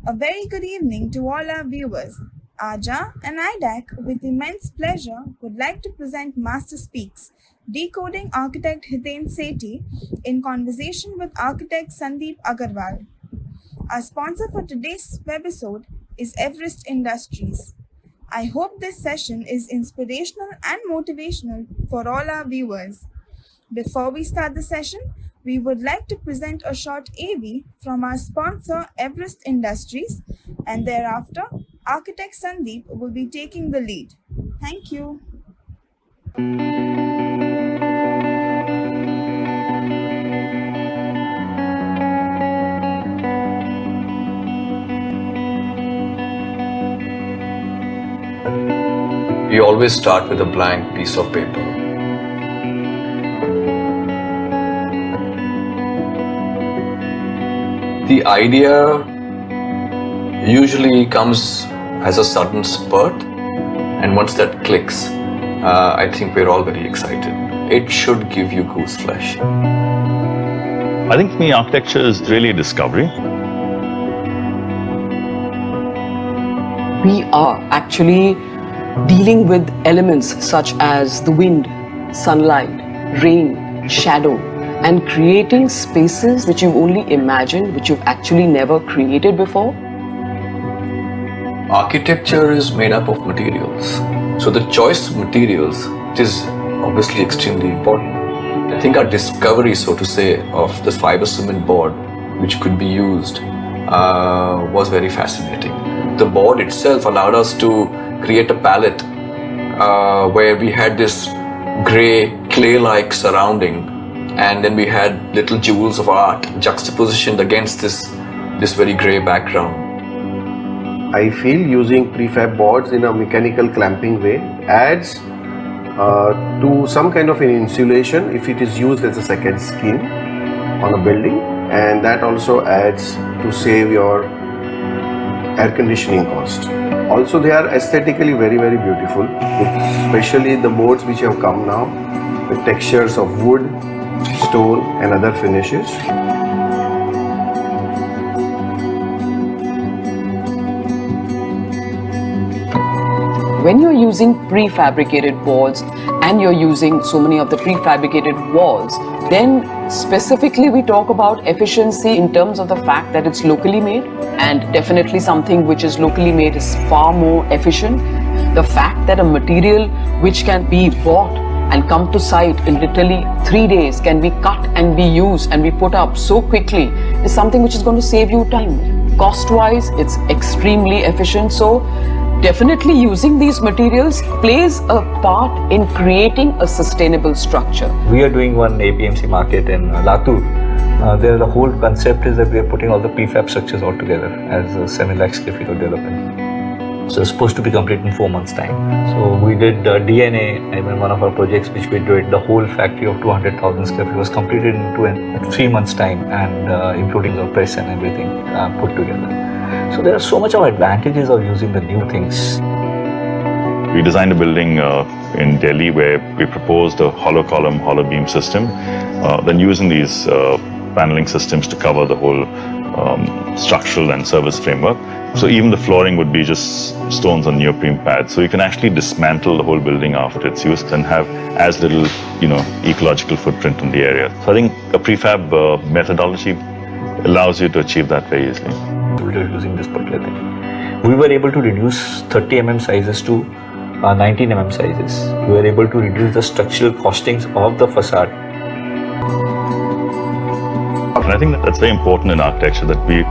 A very good evening to all our viewers. Aja and IDAC, with immense pleasure, would like to present Master Speaks, Decoding Architect Hiten Sethi in conversation with Architect Sandeep Agarwal. Our sponsor for today's webisode is Everest Industries. I hope this session is inspirational and motivational for all our viewers. Before we start the session, we would like to present a short AV from our sponsor Everest Industries, and thereafter, Architect Sandeep will be taking the lead. Thank you. We always start with a blank piece of paper. The idea usually comes as a sudden spurt, and once that clicks, I think we're all very excited. It should give you goose flesh. I think for me, architecture is really a discovery. We are actually dealing with elements such as the wind, sunlight, rain, shadow, and creating spaces which you've only imagined, which you've actually never created before. Architecture is made up of materials. So the choice of materials is obviously extremely important. I think our discovery, so to say, of the fiber cement board, which could be used, was very fascinating. The board itself allowed us to create a palette where we had this gray clay-like surrounding, and then we had little jewels of art juxtapositioned against this very gray background. I feel using prefab boards in a mechanical clamping way adds to some kind of an insulation if it is used as a second skin on a building, and that also adds to save your air conditioning cost. Also, they are aesthetically very beautiful, especially the boards which have come now with textures of wood, stone and other finishes. When you're using prefabricated boards and you're using so many of the prefabricated walls, then specifically we talk about efficiency in terms of the fact that it's locally made, and definitely something which is locally made is far more efficient. The fact that a material which can be bought and come to site in literally 3 days can be cut and be used and be put up so quickly is something which is going to save you time. Cost-wise, it's extremely efficient. So definitely using these materials plays a part in creating a sustainable structure. We are doing one APMC market in Latur. There the whole concept is that we are putting all the prefab structures all together as a 7 lakh square feet of development. So it's supposed to be complete in 4 months' time. So we did DNA, one of our projects which we did, the whole factory of 200,000 square feet was completed in 3 months' time, and including the press and everything put together. So there are so much of advantages of using the new things. We designed a building in Delhi where we proposed a hollow column, hollow beam system, then using these paneling systems to cover the whole structural and service framework. So even the flooring would be just stones on neoprene pads. So you can actually dismantle the whole building after it's used and have as little, ecological footprint in the area. So I think a prefab methodology allows you to achieve that very easily. We were using this particular thing. We were able to reduce 30 mm sizes to 19 mm sizes. We were able to reduce the structural costings of the facade. And I think that's very important in architecture, that we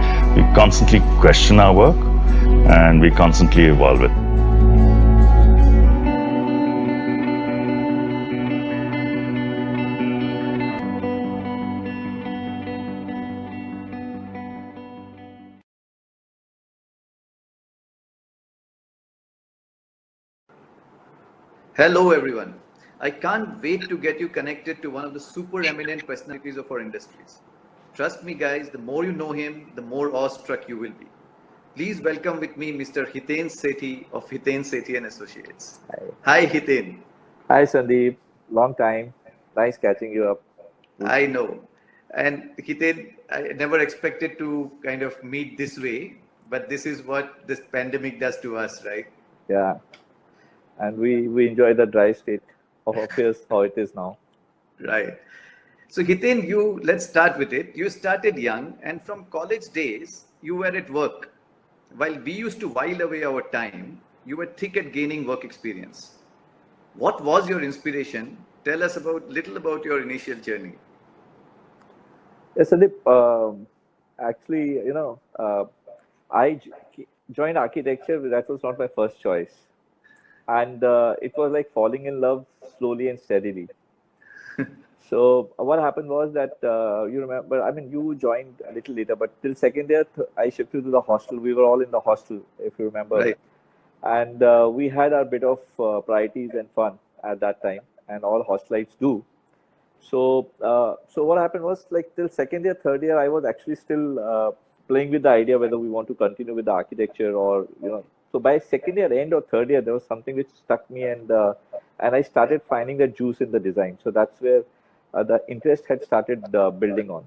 constantly question our work and we constantly evolve it. Hello everyone. I can't wait to get you connected to one of the super eminent personalities of our industries. Trust me guys, the more you know him, the more awestruck you will be. Please welcome with me Mr. Hiten Sethi of Hiten Sethi and Associates. Hi Hiten. Hi Sandeep, long time. Nice catching you up. I know. And Hiten, I never expected to kind of meet this way, but this is what this pandemic does to us, right? Yeah, and we enjoy the dry state of affairs how it is now. Right. So Hiten, let's start with it. You started young, and from college days, you were at work. While we used to while away our time, you were thick at gaining work experience. What was your inspiration? Tell us little about your initial journey. Yes, Sandeep. Actually, I joined architecture. That was not my first choice, and it was like falling in love slowly and steadily. So what happened was that you remember. I mean, you joined a little later, but till second year, I shifted to the hostel. We were all in the hostel, if you remember, Right. and we had our bit of priorities and fun at that time, and all hostelites do. So what happened was like till second year, third year, I was actually still playing with the idea whether we want to continue with the architecture or So by second year end or third year, there was something which stuck me, and I started finding the juice in the design. So that's where the interest had started building on.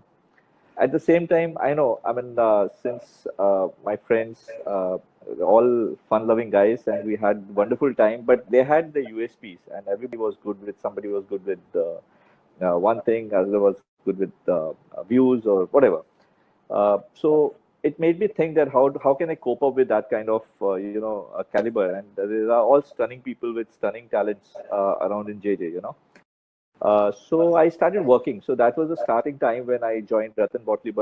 At the same time, I know, I mean, since my friends, all fun-loving guys, and we had wonderful time, but they had the USPs, and everybody was good with. Somebody was good with one thing, other was good with views or whatever. So it made me think that how can I cope up with that kind of caliber? And there are all stunning people with stunning talents around in JJ, So I started working. So that was the starting time when I joined Ratan Botley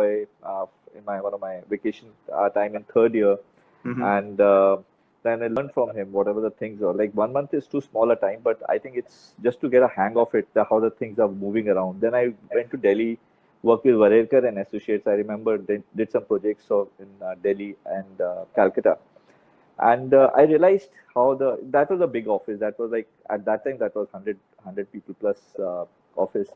in one of my vacation time in third year, and then I learned from him whatever the things are. Like 1 month is too small a time, but I think it's just to get a hang of it, how the things are moving around. Then I went to Delhi, worked with Varelkar and Associates. I remember they did some projects in Delhi and Calcutta. And I realized that was a big office. That was like, at that time, that was 100 people plus office.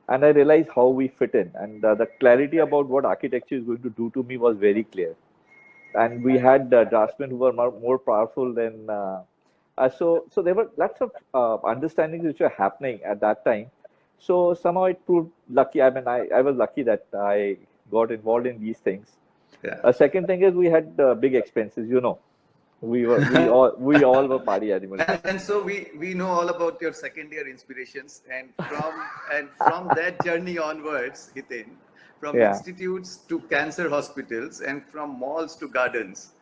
And I realized how we fit in. And the clarity about what architecture is going to do to me was very clear. And we had draftsmen who were more powerful than. So there were lots of understandings which were happening at that time. So somehow it proved lucky. I mean, I was lucky that I got involved in these things. Yeah. A second thing is we had big expenses, we all were party animals. And so we know all about your second year inspirations, and from that journey onwards, Hiten, from institutes to cancer hospitals and from malls to gardens,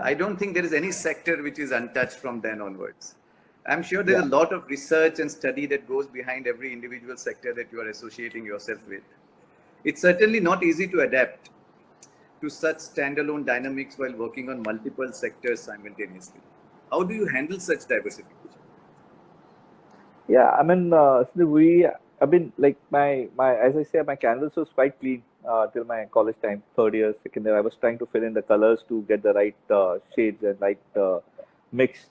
I don't think there is any sector which is untouched from then onwards. I'm sure there's a lot of research and study that goes behind every individual sector that you are associating yourself with. It's certainly not easy to adapt to such standalone dynamics while working on multiple sectors simultaneously. How do you handle such diversification? Yeah, I mean, like as I say, my canvas was quite clean till my college time, third year, second year. I was trying to fill in the colors to get the right shades and right mix.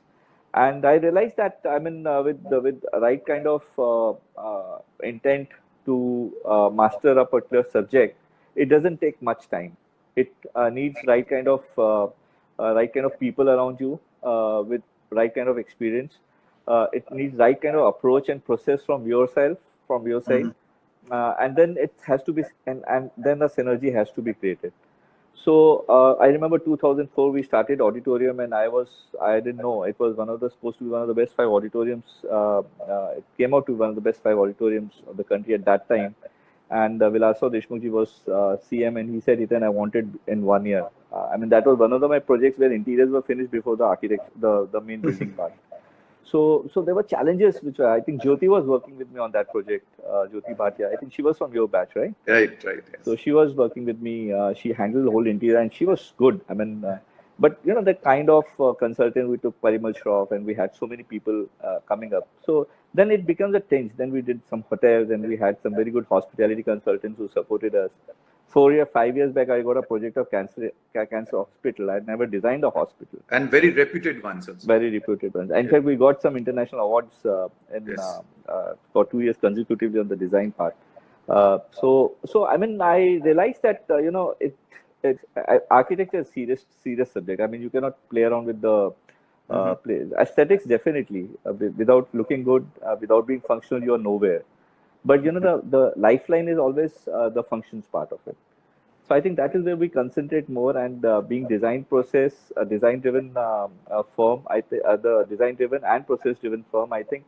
And I realized that, I mean, with the right kind of intent to master a particular subject, it doesn't take much time. It needs right kind of people around you with right kind of experience. It needs right kind of approach and process from your side, and then it has to be, and then the synergy has to be created. So I remember 2004 we started auditorium, and I didn't know it was supposed to be one of the best 5 auditoriums. It came out to be one of the best 5 auditoriums of the country at that time. And Vilaswar Deshmukhji was CM, and he said, "Hiten, I wanted in 1 year." I mean, that was one of my projects where interiors were finished before the main building part. So there were challenges which I think Jyoti was working with me on that project. Jyoti Bhatia, I think she was from your batch, right? Right. Yes. So she was working with me. She handled the whole interior, and she was good. I mean, but the kind of consultant we took Parimal Shroff, and we had so many people coming up. So then it becomes a tinge. Then we did some hotels, and we had some very good hospitality consultants who supported us. 5 years back, I got a project of cancer hospital. I had never designed a hospital. And very reputed ones also. Very reputed ones. In fact, we got some international awards for 2 years consecutively on the design part. So I mean, I realized that architecture is serious subject. I mean, you cannot play around with the aesthetics. Definitely, without looking good, without being functional, you are nowhere. But the lifeline is always the functions part of it. So I think that is where we concentrate more, and being design process, a design-driven firm, the design-driven and process-driven firm, I think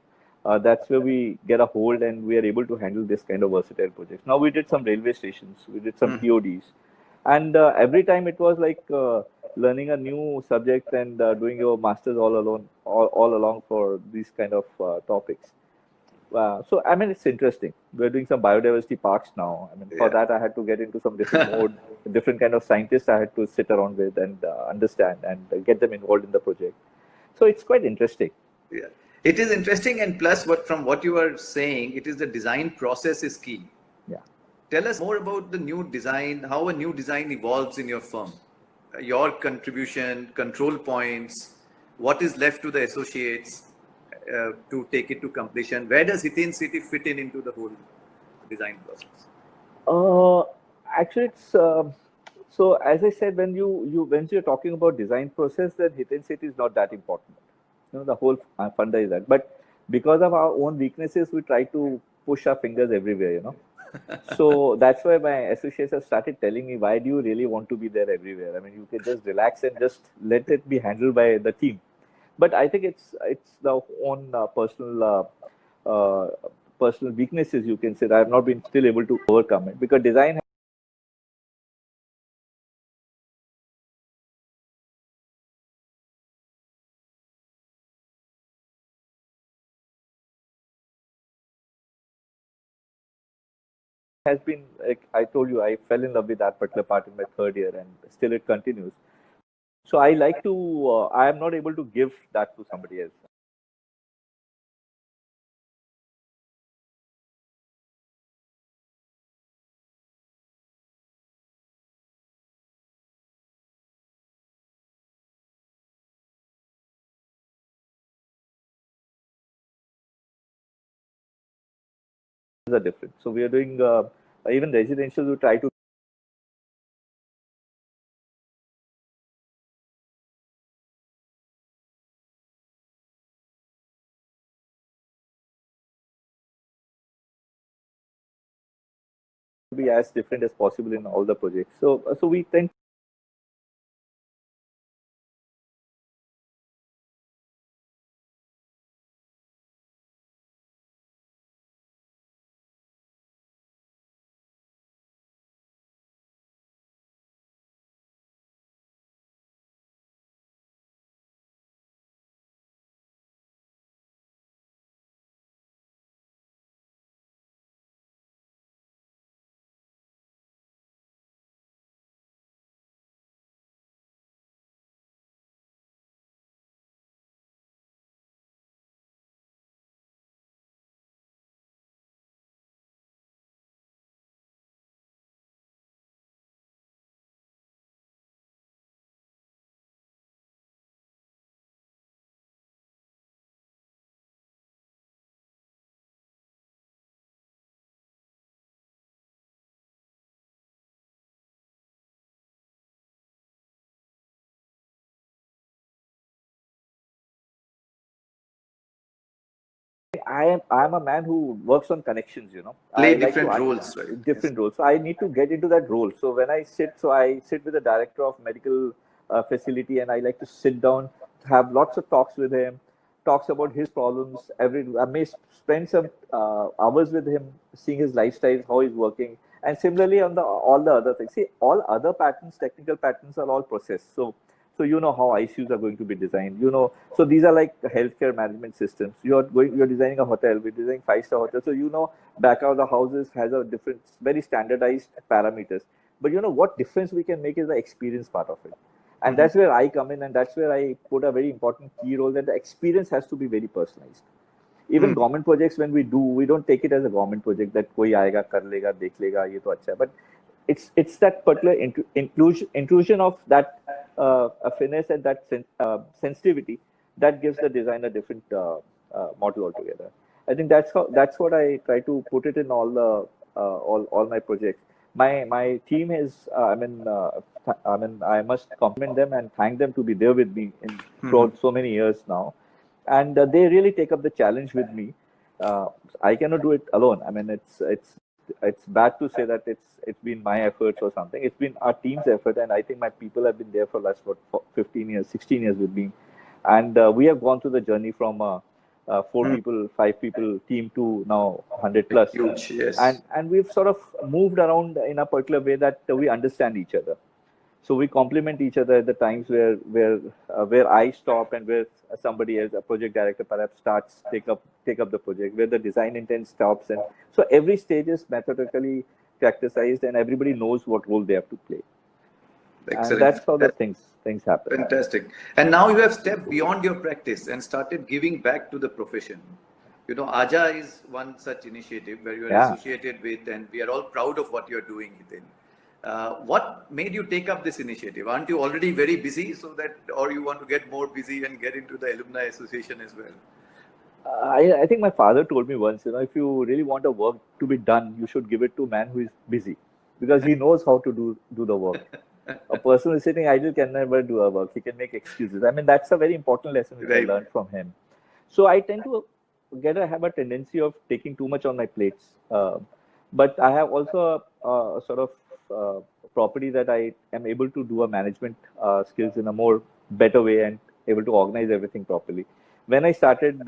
that's where we get a hold and we are able to handle this kind of versatile projects. Now we did some railway stations, we did some TODs, and every time it was like learning a new subject and doing your masters all along for these kind of topics. So I mean, it's interesting. We're doing some biodiversity parks now. I mean, for Yeah. that I had to get into some different mode, different kind of scientists I had to sit around with and understand and get them involved in the project. So it's quite interesting. Yeah. It is interesting, and plus, from what you are saying, it is the design process is key. Yeah. Tell us more about the new design, how a new design evolves in your firm, your contribution, control points, what is left to the associates to take it to completion. Where does Hiten City fit in into the whole design process? Uh, Actually, it's so as I said, when you're talking about design process, then hit and sit is not that important. You know, the whole funda is that. But because of our own weaknesses, we try to push our fingers everywhere. You know. So that's why my associates have started telling me, why do you really want to be there everywhere? I mean, you can just relax and just let it be handled by the team. But I think it's the own personal weaknesses, you can say, that I have not been still able to overcome it, because design has been, like I told you, I fell in love with that particular part in my third year, and still it continues. So I like to, I am not able to give that to somebody else. Are different. So we are doing even residential. We try to be as different as possible in all the projects. So we tend. I am a man who works on connections. You know, Play I like different to roles, right? Yes. different roles. So I need to get into that role. So when I sit with the director of medical facility, and I like to sit down, have lots of talks with him, talks about his problems. I may spend some hours with him, seeing his lifestyle, how he's working, and similarly on the all the other things. See, all other patterns, technical patterns, are all processed. So you know how ICUs are going to be designed. You know, so these are like healthcare management systems. You're designing a hotel. We're designing five-star hotel. So you know, back of the houses has a different, very standardized parameters. But you know what difference we can make is the experience part of it, and that's where I come in, and that's where I put a very important key role. That the experience has to be very personalized. Even government projects, when we don't take it as a government project that koi aayega kar lega dekh lega ye to acha hai. But it's that particular intrusion of that finesse and that sensitivity that gives the design a different model altogether. I think that's what I try to put it in all my projects. My team is I must compliment them and thank them to be there with me throughout so many years now, and they really take up the challenge with me. I cannot do it alone. I mean, it's it's bad to say that it's been my efforts or something. It's been our team's effort, and I think my people have been there for last 15 years, 16 years with me, and we have gone through the journey from 4 people, 5 people team to now 100 plus, Huge, yes. and we've sort of moved around in a particular way that we understand each other. So we complement each other at the times where I stop and where somebody else, a project director perhaps, starts take up the project, where the design intent stops, and so every stage is methodically characterized, and everybody knows what role they have to play. Excellent. And that's how the things happen. Fantastic. And now you have stepped beyond your practice and started giving back to the profession. You know, Aja is one such initiative where you are associated with, and we are all proud of what you're doing, Hiten. What made you take up this initiative? Aren't you already very busy, or you want to get more busy and get into the alumni association as well? I think my father told me once, if you really want a work to be done, you should give it to a man who is busy, because he knows how to do the work. A person who is sitting idle can never do a work. He can make excuses. I mean, that's a very important lesson which I learned from him. So I tend to have a tendency of taking too much on my plates. But I have also a sort of property that I am able to do a management skills in a more better way and able to organize everything properly. When I started,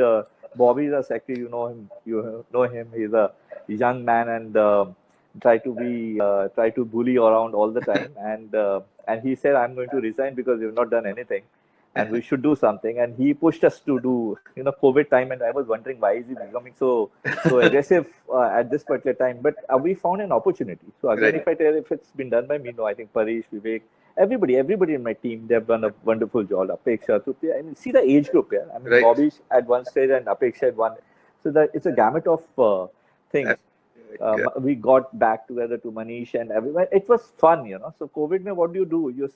Bobby is a secretary, you know him. He's a young man and try to bully around all the time. And he said, I'm going to resign because you've not done anything and we should do something. And he pushed us to do, COVID time. And I was wondering, why is he becoming so aggressive at this particular time? But we found an opportunity. So again, if it's been done by me, I think Parish, Vivek, everybody in my team, they've done a wonderful job. Apeksha, Trupti, I mean, see the age group here. I mean, Bobby at one stage and Apeksha at one. So it's a gamut of things. We got back together to Manish and everyone. It was fun, So COVID, what do? You're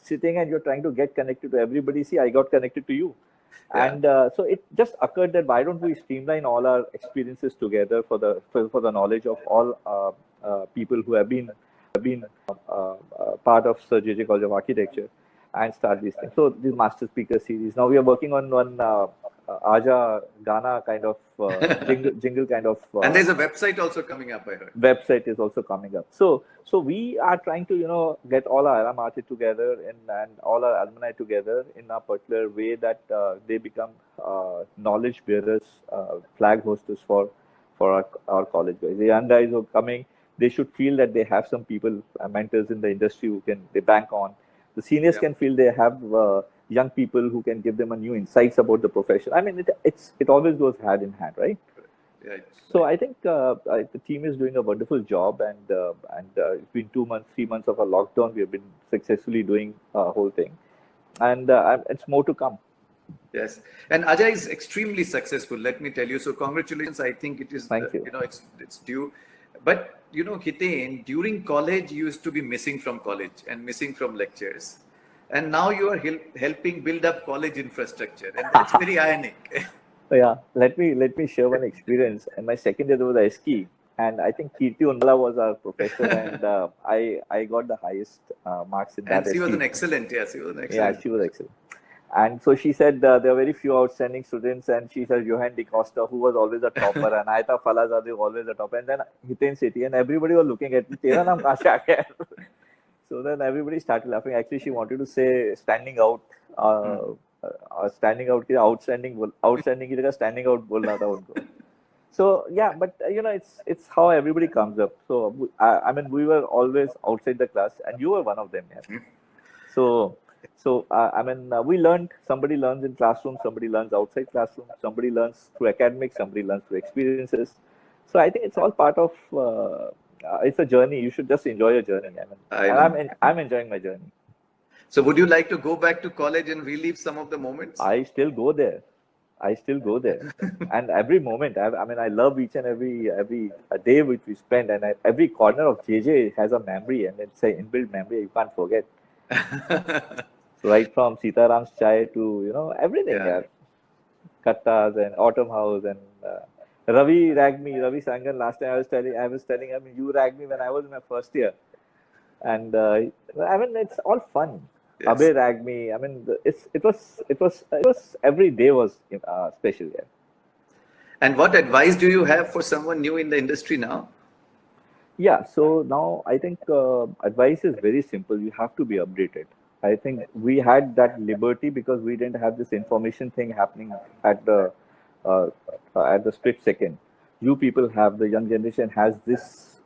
sitting and you're trying to get connected to everybody. See, I got connected to you. Yeah. And so it just occurred that why don't we streamline all our experiences together for the knowledge of all people who have been part of Sir J.J. College of Architecture and start these things. So this Master Speaker series. Now we are working on one Aja Ghana kind of jingle kind of. And there's a website also coming up, I heard. Website is also coming up. So we are trying to get all our alumni together and all our alumni together in a particular way that they become knowledge bearers, flag hosters for our college guys. The young guys who are coming, they should feel that they have some people, mentors in the industry who they bank on. The seniors can feel they have young people who can give them a new insights about the profession. I mean, it always goes hand in hand, right? Right. So I think the team is doing a wonderful job, and it's been 2 months, 3 months of a lockdown. We have been successfully doing a whole thing, and it's more to come. Yes, and Ajay is extremely successful. Let me tell you. So congratulations. I think it is. Thank you. It's due. But Hiten, during college, you used to be missing from college and missing from lectures. And now you are helping build up college infrastructure, and that's very ironic. Yeah, let me share one experience. In my second year, there was a SKI, and I think Kirti Undala was our professor, and I got the highest marks in that. And she was SKI. an excellent, yes, she was an excellent. Yeah, she was excellent. And so she said there are very few outstanding students, and she said Johan De Costa, who was always a topper, and Aita Falazade always a topper, and then Hiten Sethi, and everybody was looking at me. Tera naam kahan se aa gaya? So then everybody started laughing. Actually, she wanted to say standing out, standing out, outstanding की जगह standing out बोलना था उनको. So yeah, but it's how everybody comes up. So I mean, we were always outside the class, and you were one of them. Yeah. So I mean, we learned. Somebody learns in classroom, somebody learns outside classroom, somebody learns through academics, somebody learns through experiences. So I think it's all part of. It's a journey. You should just enjoy your journey. I mean, I'm enjoying my journey. So would you like to go back to college and relive some of the moments? I still go there. And every moment, I love each and every day which we spend, and every corner of JJ has a memory, and it's an inbuilt memory you can't forget. Right from Sitaram's Chai to everything. Yeah. Kattas and Autumn House and Ravi ragged me. Ravi Sangan. Last time I was telling him, you ragged me when I was in my first year, and I mean it's all fun. Yes. Abe ragged me. I mean it was every day was special. Yeah. And what advice do you have for someone new in the industry now? Yeah, so now I think advice is very simple. You have to be updated. I think we had that liberty because we didn't have this information thing happening at uh, the split second. You people have, the young generation has this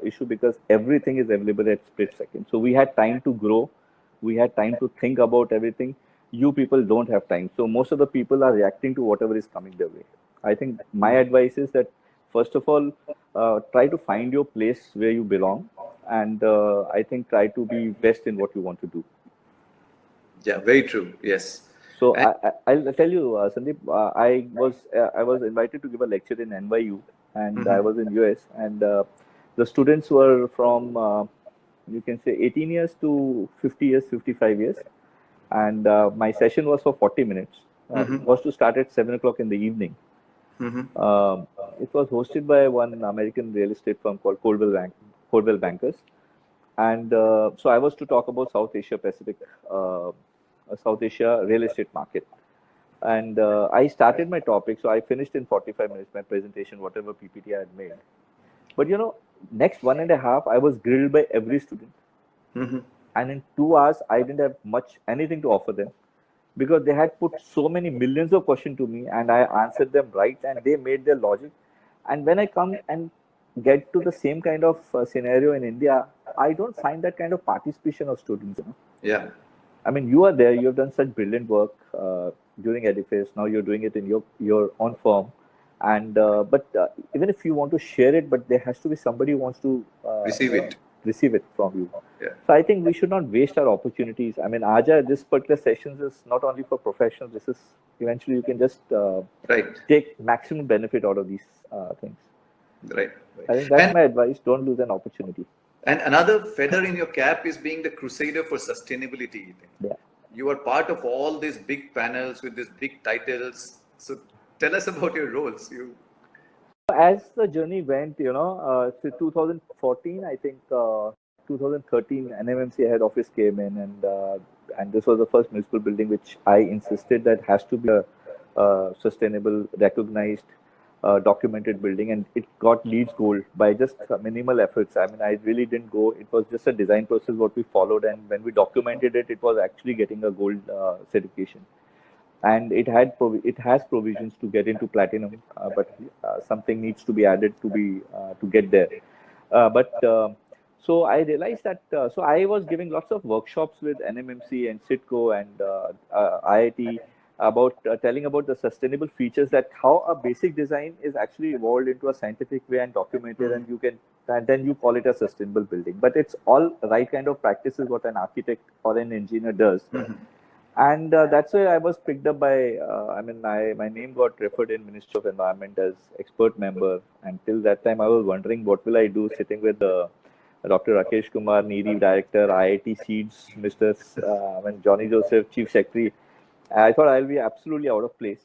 issue because everything is available at split second. So we had time to grow, we had time to think about everything. You people don't have time. So most of the people are reacting to whatever is coming their way. I think my advice is that first of all, try to find your place where you belong, and I think try to be best in what you want to do. Yeah, very true. Yes. So And I'll tell you, Sandeep, I was invited to give a lecture in NYU, and I was in US, and the students were from you can say 18 years to 50 years, 55 years, and my session was for 40 minutes. It was to start at 7 o'clock in the evening. It was hosted by one American real estate firm called Coldwell Bankers, and so I was to talk about South Asia real estate market. And I started my topic, so I finished in 45 minutes my presentation, whatever PPT I had made. But next 1.5, I was grilled by every student, and in 2 hours, I didn't have anything to offer them because they had put so many millions of questions to me, and I answered them right, and they made their logic. And when I come and get to the same kind of scenario in India, I don't find that kind of participation of students. yeah, I mean, you are there. You have done such brilliant work during Edifice. Now you're doing it in your own firm, and but even if you want to share it, but there has to be somebody who wants to receive it. receive it from you. Yeah. So I think we should not waste our opportunities. I mean, Aja, this particular sessions is not only for professionals. This is eventually you can just Right. take maximum benefit out of these things. Right. I think that's And my advice. Don't lose an opportunity. and another feather in your cap is being the crusader for sustainability. Yeah. You are part of all these big panels with these big titles. So tell us about your roles. As the journey went, so 2014, I think 2013, NMMC head office came in, and this was the first municipal building which I insisted that has to be a sustainable, recognized, documented building, and it got LEED Gold by just minimal efforts. I mean, I really didn't go. It was just a design process what we followed, and when we documented it, it was actually getting a gold certification. And it has provisions to get into platinum, but something needs to be added to get there. But so I realized that so I was giving lots of workshops with NMMC and CITCO and IIT about telling about the sustainable features, that how a basic design is actually evolved into a scientific way and documented, and then you call it a sustainable building. But it's all right kind of practices what an architect or an engineer does. And that's why I was picked up by, my name got referred in Ministry of Environment as expert member. And till that time, I was wondering what will I do sitting with Dr. Rakesh Kumar, Neeri, Director, IIT Seeds, Johnny Joseph, Chief Secretary. I thought I'll be absolutely out of place.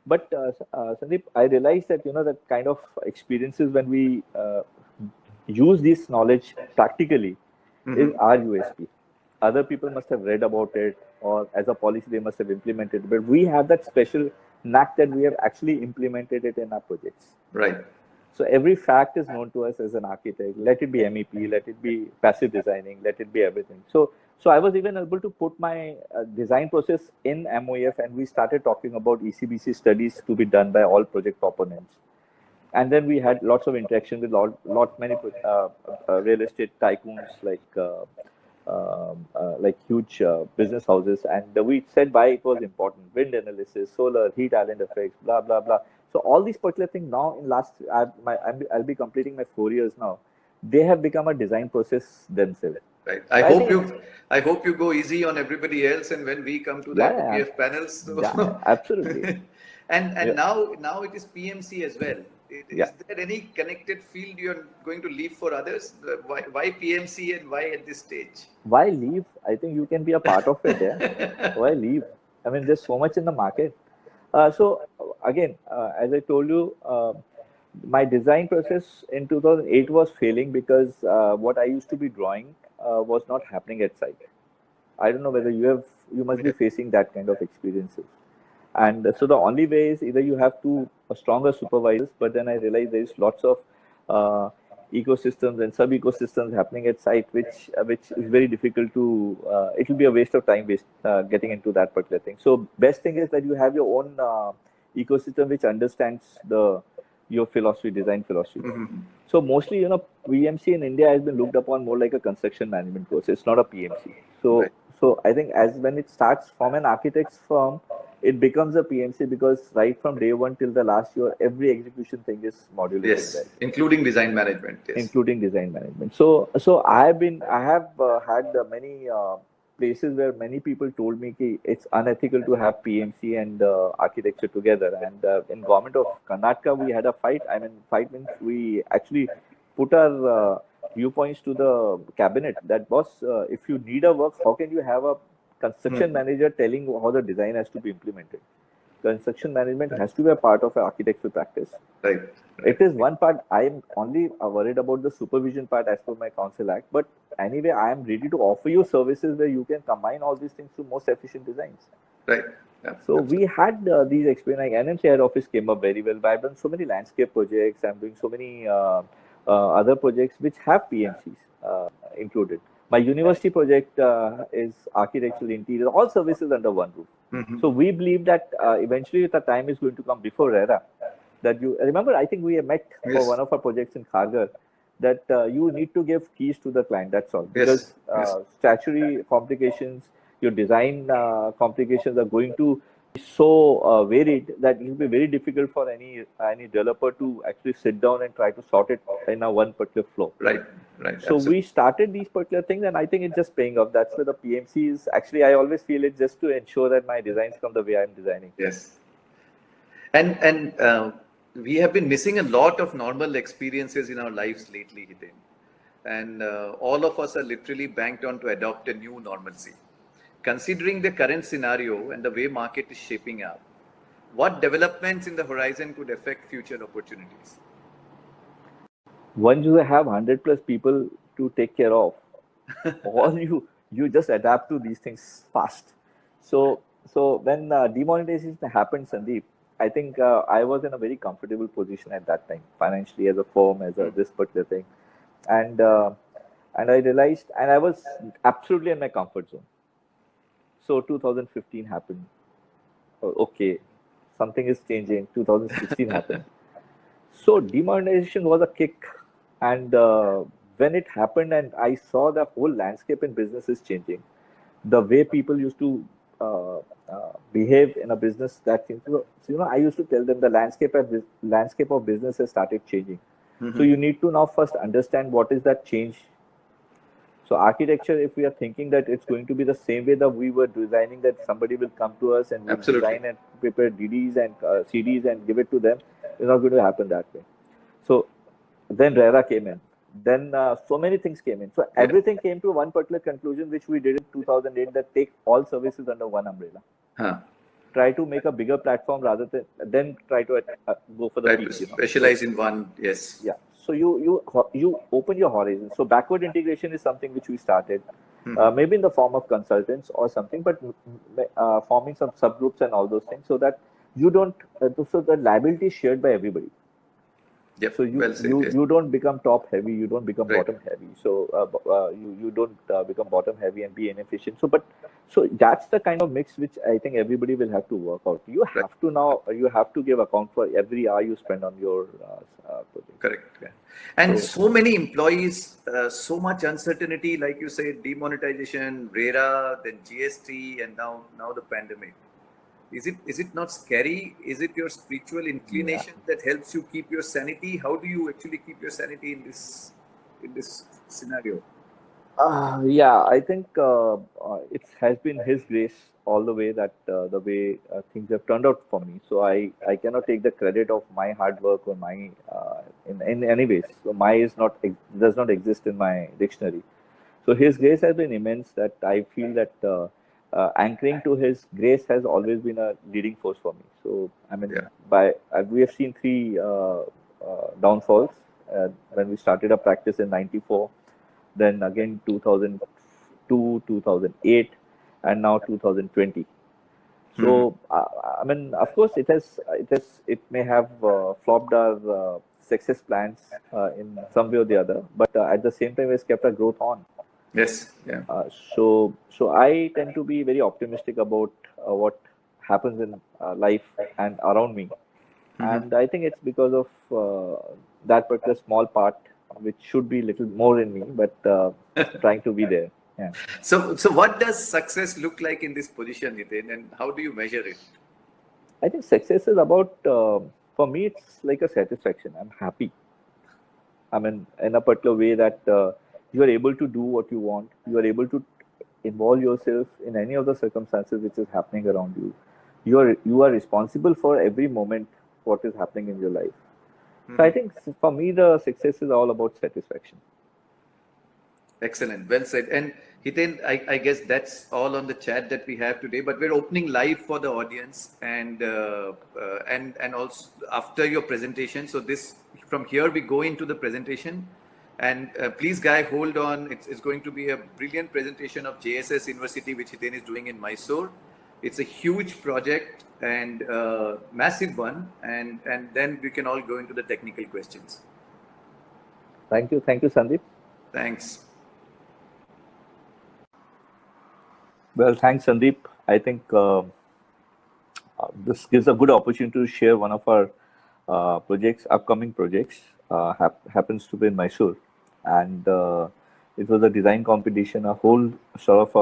But Sandeep, I realized that, that kind of experiences when we use this knowledge practically is our USP. Other people must have read about it, or as a policy they must have implemented it. But we have that special knack that we have actually implemented it in our projects. Right. So every fact is known to us as an architect. Let it be MEP, let it be passive designing, let it be everything. So I was even able to put my design process in MOEF, and we started talking about ECBC studies to be done by all project proponents. And then we had lots of interaction with many real estate tycoons like huge business houses, and we said why it was important: wind analysis, solar, heat island effects, blah blah blah. So all these particular things now in I'll be completing my 4 years now. They have become a design process themselves. Right. I hope you go easy on everybody else, and when we come to the PF panels. So. Yeah, absolutely. and now it is PMC as well. Is there any connected field you're going to leave for others? Why PMC and why at this stage? Why leave? I think you can be a part of it. Yeah. Why leave? I mean, there's so much in the market. So again, as I told you, my design process in 2008 was failing because what I used to be drawing was not happening at site. I don't know whether you must be facing that kind of experiences. And so the only way is either you have to stronger supervisors, but then I realized there is lots of ecosystems and sub ecosystems happening at site, which is very difficult to. It will be a waste of time getting into that particular thing. So best thing is that you have your own ecosystem which understands your philosophy, design philosophy. Mm-hmm. So mostly, PMC in India has been looked upon more like a construction management course. It's not a PMC. So Right. so I think as when it starts from an architect's firm, it becomes a PMC because right from day one till the last year, every execution thing is modulated Yes, there, including design management. Yes. including design management. So I have had many places where many people told me कि it's unethical to have PMC and architecture together. And in government of Karnataka, we had a fight. I mean, fight means we actually put our viewpoints to the cabinet. That was, if you need a work, how can you have a construction manager telling how the design has to be implemented? Construction management has to be a part of an architectural practice. Right. It is one part. I am only worried about the supervision part as per my Council Act. But anyway, I am ready to offer you services where you can combine all these things to most efficient designs. Right. Yeah, So absolutely. we had these experience. Like NMC head office came up very well. But I've done so many landscape projects. I'm doing so many other projects which have PMCs included. My university project is architectural interior, all services under one roof. Mhm. So we believe that eventually the time is going to come before RERA. That you remember, I think we have met for Yes. one of our projects in Kharghar, that you need to give keys to the client. That's all. Yes. Because Yes. statutory complications, your design complications are going to be so varied that it will be very difficult for any developer to actually sit down and try to sort it in a one particular flow. Right. Right. So Absolutely. we started these particular things, and I think it's just paying off. That's where the PMC is. Actually, I always feel it just to ensure that my designs come the way I'm designing. Yes. And we have been missing a lot of normal experiences in our lives lately, Hiten. And all of us are literally banked on to adopt a new normalcy. Considering the current scenario and the way market is shaping up, what developments in the horizon could affect future opportunities? Once you have 100 plus people to take care of, all you just adapt to these things fast. So when demonetization happened, Sandeep, I think I was in a very comfortable position at that time, financially, as a firm, as a this particular thing, and I realized, and I was absolutely in my comfort zone. So 2015 happened. Oh, okay, something is changing. 2016 happened. So demonetization was a kick, and when it happened, and I saw the whole landscape in business is changing, the way people used to behave in a business that thing. So, I used to tell them the landscape of business has started changing. Mhm. So you need to now first understand what is that change. So architecture, if we are thinking that it's going to be the same way that we were designing, that somebody will come to us and we'll Absolutely. design and prepare DDs and CDs and give it to them, it's not going to happen that way. So then RERA came in. Then so many things came in. So everything came to one particular conclusion, which we did in 2008, that take all services under one umbrella. Huh. Try to make a bigger platform rather than try to go for the Right. peak. Specialize in one. Yes. Yeah. So you open your horizon. So backward integration is something which we started, maybe in the form of consultants or something, but forming some subgroups and all those things, so that you don't. So the liability is shared by everybody. Yep. So you Well said. you, Yes. you don't become top heavy, you don't become Right. bottom heavy. So you don't become bottom heavy and be inefficient. So that's the kind of mix which I think everybody will have to work out. You have to give account for every hour you spend on your project. Correct. Yeah. And so many employees, so much uncertainty, like you said, demonetization, RERA, then GST, and now the pandemic. Is it not scary? Is it your spiritual inclination that helps you keep your sanity? How do you actually keep your sanity in this scenario? Yeah, I think it has been His grace all the way that the way things have turned out for me. So I cannot take the credit of my hard work or my in any ways. So my is not does not exist in my dictionary. So His grace has been immense. That I feel that anchoring to His grace has always been a leading force for me. So I mean, we have seen three downfalls when we started our practice in '94. Then again 2002, 2008, and now 2020. So I mean, of course, it may have flopped our success plans in some way or the other, but at the same time, it's kept our growth on. Yes. Yeah. So I tend to be very optimistic about what happens in life and around me, and I think it's because of that particular small part, which should be little more in me, but trying to be there. Yeah. So what does success look like in this position, Hiten, and how do you measure it? I think success is about, for me, it's like a satisfaction. I'm happy. I mean, in a particular way that you are able to do what you want. You are able to involve yourself in any of the circumstances which is happening around you. You are responsible for every moment what is happening in your life. So I think for me, the success is all about satisfaction. Excellent. Well said. And Hiten, I guess that's all on the chat that we have today, but we're opening live for the audience and also after your presentation. So this, from here, we go into the presentation, and please guy, hold on. It's going to be a brilliant presentation of JSS University, which Hiten is doing in Mysore. It's a huge project and massive one. And then we can all go into the technical questions. Thank you, Sandeep. Thanks. Well, thanks, Sandeep. I think this gives a good opportunity to share one of our projects, upcoming projects. Happens to be in Mysore, and it was a design competition, a whole sort of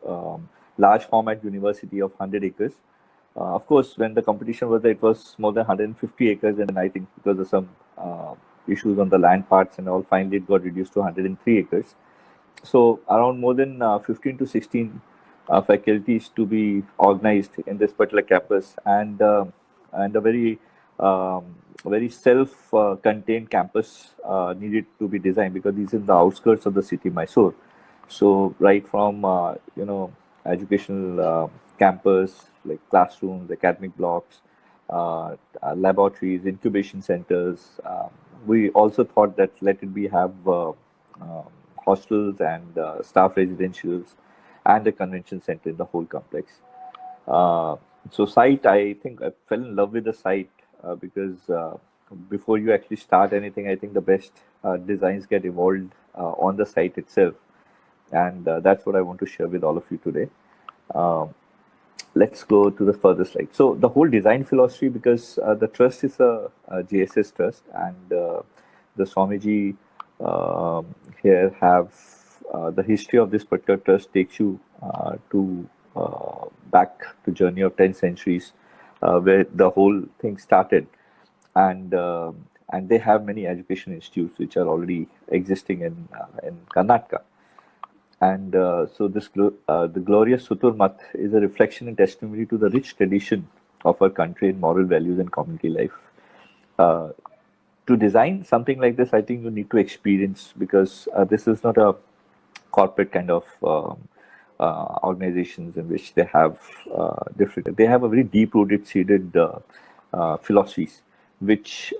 a large format university of 100 acres. Of course, when the competition was there, it was more than 150 acres, and I think because of some issues on the land parts and all, finally it got reduced to 103 acres. So around more than 15 to 16 faculties to be organized in this particular campus, and a very self-contained campus needed to be designed, because this is in the outskirts of the city, Mysore. So right from educational campus, like classrooms, academic blocks, laboratories, incubation centers. We also thought that let it be have hostels and staff residentials and a convention center in the whole complex. So site, I think I fell in love with the site because before you actually start anything, I think the best designs get evolved on the site itself. And that's what I want to share with all of you today. Let's go to the further slide. So the whole design philosophy, because the trust is a JSS trust, and the Swamiji here have the history of this particular trust takes you to back to journey of 10 centuries where the whole thing started, and they have many education institutes which are already existing in Karnataka. And so this the glorious Sutur Math is a reflection and testimony to the rich tradition of our country in moral values and community life. To design something like this, I think you need to experience, because this is not a corporate kind of organizations in which they have they have a very deep-rooted, seated philosophies, which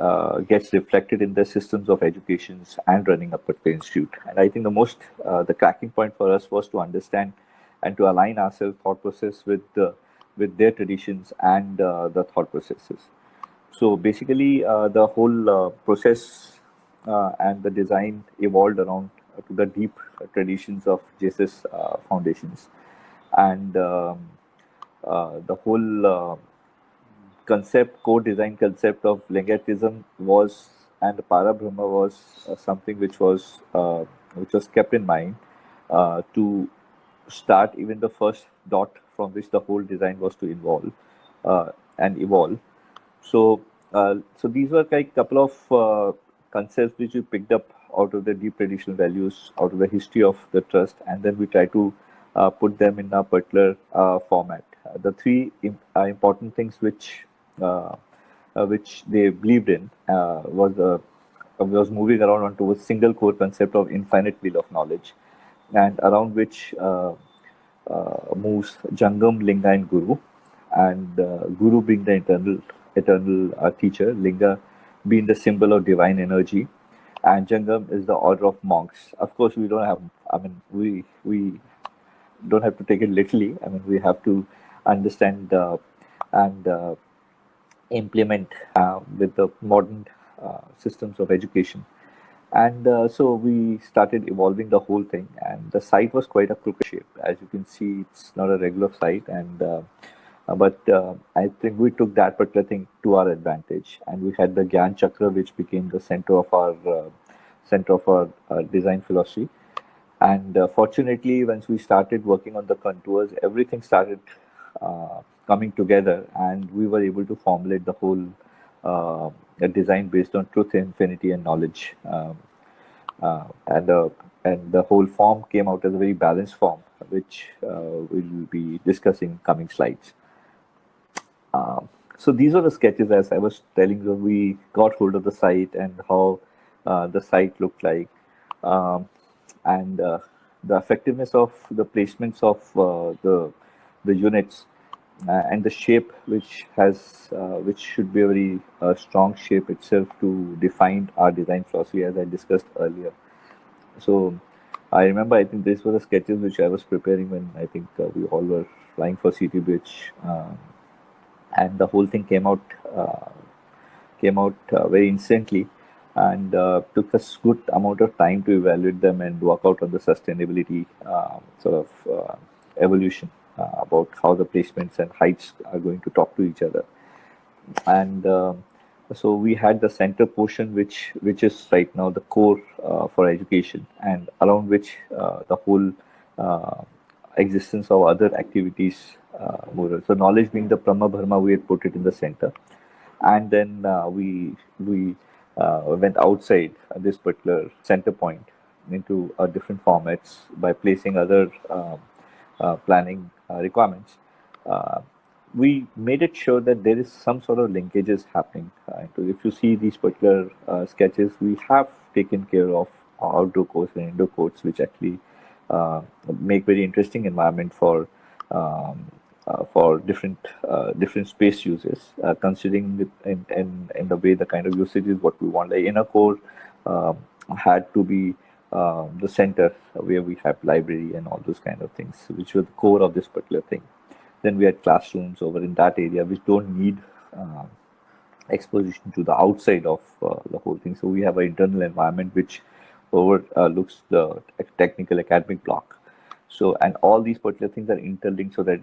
gets reflected in the systems of educations and running a particular institute. And I think the cracking point for us was to understand and to align ourselves thought process with their traditions and the thought processes. So basically, the whole process and the design evolved around to the deep traditions of JSS foundations, and the whole core design concept of Lingayatism was, and the Parabrahma was something which was kept in mind to start even the first dot from which the whole design was to evolve. So these were like a couple of concepts which we picked up out of the deep traditional values, out of the history of the trust, and then we try to put them in a particular format. The three important things which they believed in was moving around onto a single core concept of infinite wheel of knowledge, and around which moves Jangam, Linga, and Guru, and Guru being the eternal teacher, Linga being the symbol of divine energy, and Jangam is the order of monks. Of course, we don't have. I mean, we don't have to take it literally. I mean, we have to understand and implement with the modern systems of education. And so we started evolving the whole thing, and the site was quite a crooked shape. As you can see, it's not a regular site, and but I think we took that particular thing to our advantage, and we had the Gyan Chakra, which became the center of our design philosophy. And fortunately, once we started working on the contours, everything started coming together, and we were able to formulate the whole design based on truth, infinity, and knowledge. Uh, and the and the whole form came out as a very balanced form, which we'll be discussing in coming slides. So these are the sketches, as I was telling you. We got hold of the site and how the site looked like, and the effectiveness of the placements of the units, and the shape, which should be a very strong shape itself to define our design philosophy, as I discussed earlier. So I remember, I think these were the sketches which I was preparing when I think we all were flying for CTBH, and the whole thing came out very instantly, and took us good amount of time to evaluate them and work out on the sustainability sort of evolution about how the placements and heights are going to talk to each other. And so we had the center portion, which is right now the core for education, and around which the whole existence of other activities more. So knowledge being the Brahma Bharma, we had put it in the center, and then we went outside this particular center point into different formats by placing other planning requirements. We made it sure that there is some sort of linkages happening. If you see these particular sketches, we have taken care of outdoor courts and indoor courts, which actually make very interesting environment for different space uses, considering it in the way the kind of usage is what we want. Like inner core had to be the center where we have library and all those kind of things, which were the core of this particular thing. Then we had classrooms over in that area, which don't need exposition to the outside of the whole thing. So we have an internal environment which overlooks the technical academic block. So, and all these particular things are interlinked so that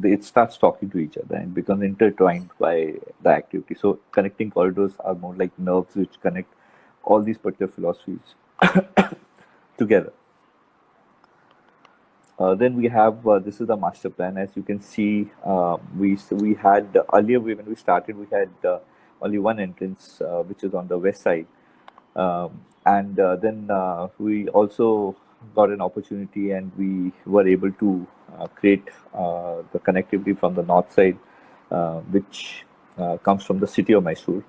it starts talking to each other and becomes intertwined by the activity. So connecting corridors are more like nerves which connect all these particular philosophies together. Then we have this is the master plan. As you can see, we had earlier when we started, we had only one entrance, which is on the west side, and then we also got an opportunity, and we were able to create the connectivity from the north side, which comes from the city of Mysore,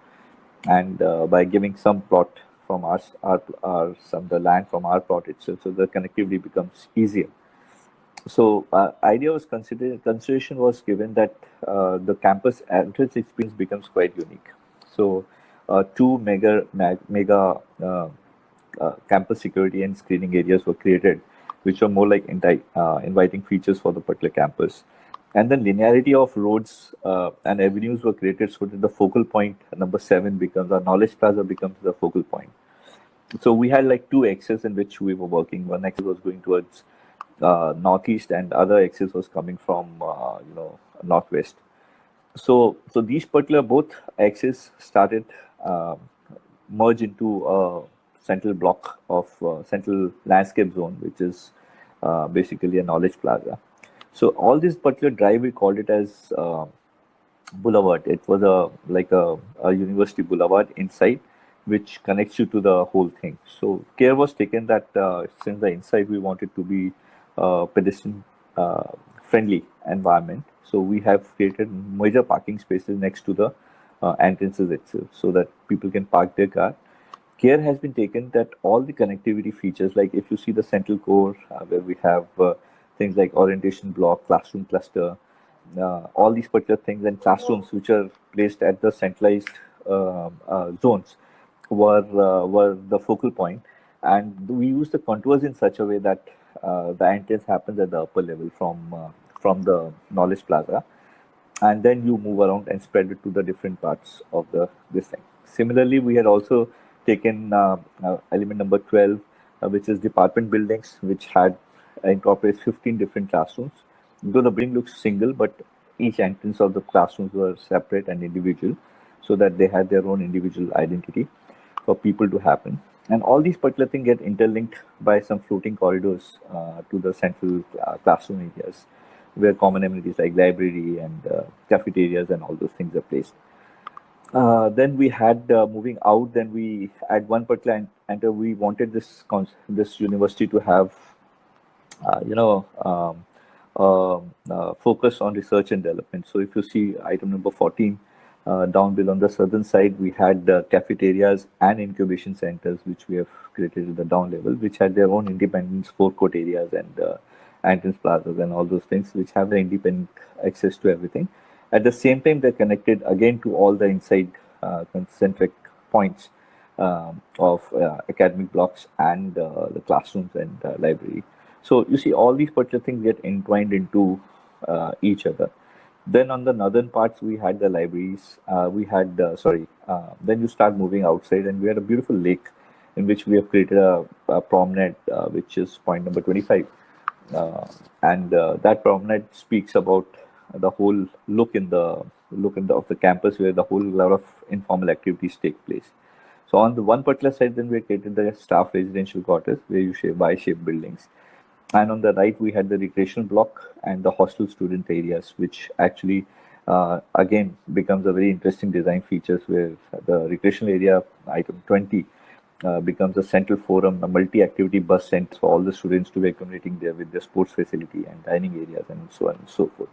and by giving some plot from the land from our plot itself, so the connectivity becomes easier. So idea was consideration was given that the campus entrance experience becomes quite unique. So two mega campus security and screening areas were created, which were more like inviting features for the particular campus. And then linearity of roads and avenues were created so that the focal point number 7 becomes our knowledge plaza becomes the focal point. So we had like two axes in which we were working. One axis was going towards northeast, and other axis was coming from northwest. So these particular both axes started merge into a central block of central landscape zone, which is basically a knowledge plaza. So all this particular drive, we called it as boulevard. It was a university boulevard inside, which connects you to the whole thing. So care was taken that since the inside we wanted to be pedestrian friendly environment, so we have created major parking spaces next to the entrances itself, so that people can park their car. Care has been taken that all the connectivity features, like if you see the central core where we have things like orientation block, classroom cluster, all these particular things, and classrooms which are placed at the centralized zones were the focal point, and we use the contours in such a way that the entrance happens at the upper level from the knowledge plaza, and then you move around and spread it to the different parts of this thing. Similarly, we had also taken element number 12, which is department buildings, which had incorporates 15 different classrooms. Though the building looks single, but each entrance of the classrooms were separate and individual, so that they had their own individual identity for people to happen. And all these particular things get interlinked by some floating corridors to the central classroom areas, where common amenities like library and cafeterias and all those things are placed. Then we had moving out. Then we at one particular enter we wanted this university to have focus on research and development. So if you see item number 14 down below on the southern side, we had cafeterias and incubation centers, which we have created at the down level, which had their own independent forecourt areas and entrance plazas and all those things, which have the independent access to everything. At the same time, they're connected again to all the inside concentric points of academic blocks and the classrooms and library. So you see all these particular things get entwined into each other. Then on the northern parts, we had the libraries. Then you start moving outside, and we had a beautiful lake in which we have created a promenade, which is point number 25. And that promenade speaks about the whole look of the campus, where the whole lot of informal activities take place. So on the one particular side, then we created the staff residential quarters, where you shape Y-shaped buildings. And on the right, we had the recreational block and the hostel student areas, which actually, again, becomes a very interesting design features, where the recreational area, item 20, becomes a central forum, a multi-activity bus center for all the students to be accommodating there with their sports facility and dining areas and so on and so forth.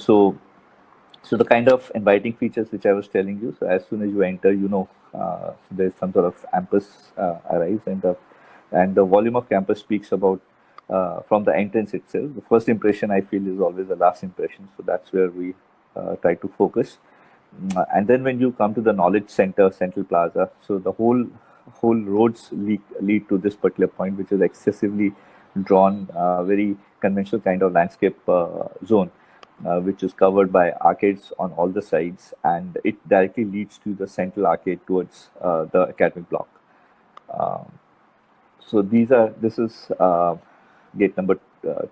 So the kind of inviting features which I was telling you, so as soon as you enter, so there's some sort of campus arrives, and the volume of campus speaks about from the entrance itself. The first impression, I feel, is always the last impression. So that's where we try to focus. And then when you come to the knowledge center, Central Plaza, so the whole roads lead to this particular point, which is excessively drawn, very conventional kind of landscape zone, which is covered by arcades on all the sides, and it directly leads to the central arcade towards the academic block. So this is gate number